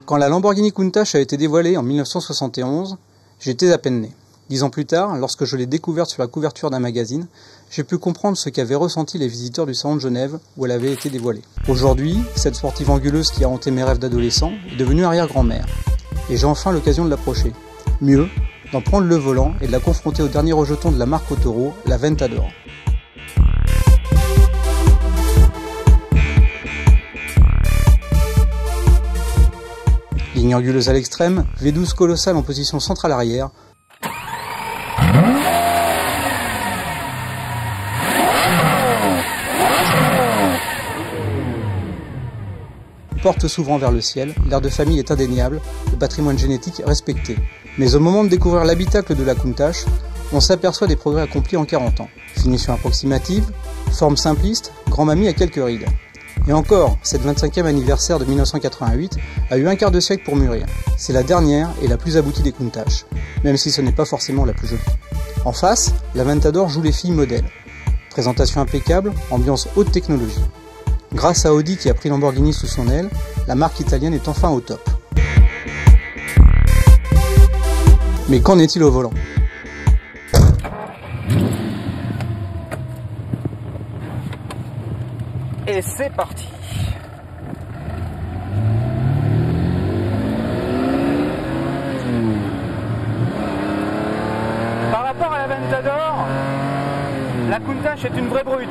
Quand la Lamborghini Countach a été dévoilée en 1971, j'étais à peine né. 10 ans plus tard, lorsque je l'ai découverte sur la couverture d'un magazine, j'ai pu comprendre ce qu'avaient ressenti les visiteurs du salon de Genève où elle avait été dévoilée. Aujourd'hui, cette sportive anguleuse qui a hanté mes rêves d'adolescent est devenue arrière-grand-mère. Et j'ai enfin l'occasion de l'approcher. Mieux, d'en prendre le volant et de la confronter au dernier rejeton de la marque Autoro, la Ventador. Ligne anguleuse à l'extrême, V12 colossale en position centrale arrière. Porte s'ouvrant vers le ciel, l'air de famille est indéniable, le patrimoine génétique respecté. Mais au moment de découvrir l'habitacle de la Countach, on s'aperçoit des progrès accomplis en 40 ans. Finition approximative, forme simpliste, grand-mamie à quelques rides. Et encore, cette 25e anniversaire de 1988 a eu un quart de siècle pour mûrir. C'est la dernière et la plus aboutie des Countach, même si ce n'est pas forcément la plus jolie. En face, la Ventador joue les filles modèles. Présentation impeccable, ambiance haute technologie. Grâce à Audi qui a pris Lamborghini sous son aile, la marque italienne est enfin au top. Mais qu'en est-il au volant ? Et c'est parti. Par rapport à la Ventador, la Countach est une vraie brute.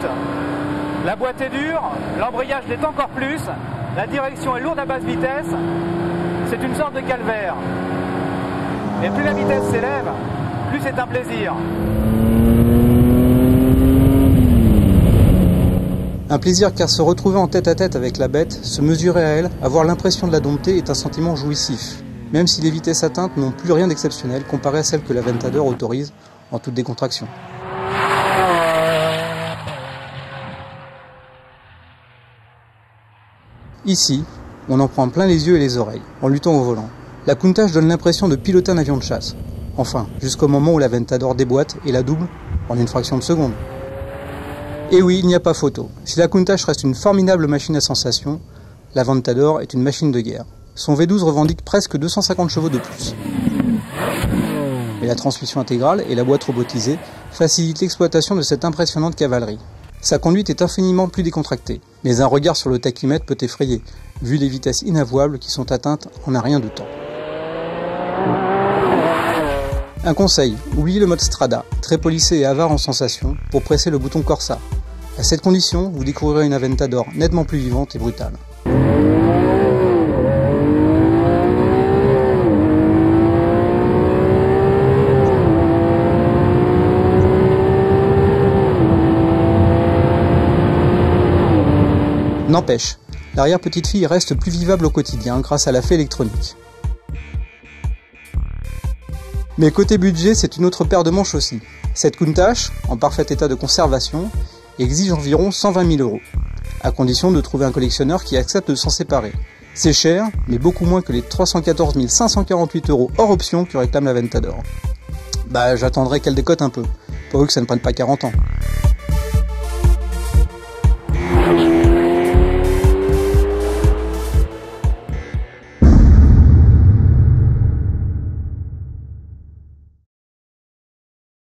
La boîte est dure, l'embrayage l'est encore plus, la direction est lourde à basse vitesse, c'est une sorte de calvaire. Et plus la vitesse s'élève, plus c'est un plaisir. Un plaisir car se retrouver en tête-à-tête avec la bête, se mesurer à elle, avoir l'impression de la dompter est un sentiment jouissif, même si les vitesses atteintes n'ont plus rien d'exceptionnel comparé à celles que la Ventador autorise en toute décontraction. Ici, on en prend plein les yeux et les oreilles, en luttant au volant. La Countach donne l'impression de piloter un avion de chasse. Enfin, jusqu'au moment où la Ventador déboîte et la double en une fraction de seconde. Et oui, il n'y a pas photo. Si la Countach reste une formidable machine à sensation, la Ventador est une machine de guerre. Son V12 revendique presque 250 chevaux de plus. Mais la transmission intégrale et la boîte robotisée facilitent l'exploitation de cette impressionnante cavalerie. Sa conduite est infiniment plus décontractée, mais un regard sur le tachymètre peut effrayer, vu les vitesses inavouables qui sont atteintes en un rien de temps. Un conseil, oubliez le mode Strada, très polissé et avare en sensations, pour presser le bouton Corsa. À cette condition, vous découvrirez une Ventador nettement plus vivante et brutale. N'empêche, l'arrière petite fille reste plus vivable au quotidien grâce à la fée électronique. Mais côté budget, c'est une autre paire de manches aussi. Cette Countach, en parfait état de conservation, exige environ 120 000 €, à condition de trouver un collectionneur qui accepte de s'en séparer. C'est cher, mais beaucoup moins que les 314 548 € hors option que réclame la Ventador. J'attendrai qu'elle décote un peu, pourvu que ça ne prenne pas 40 ans.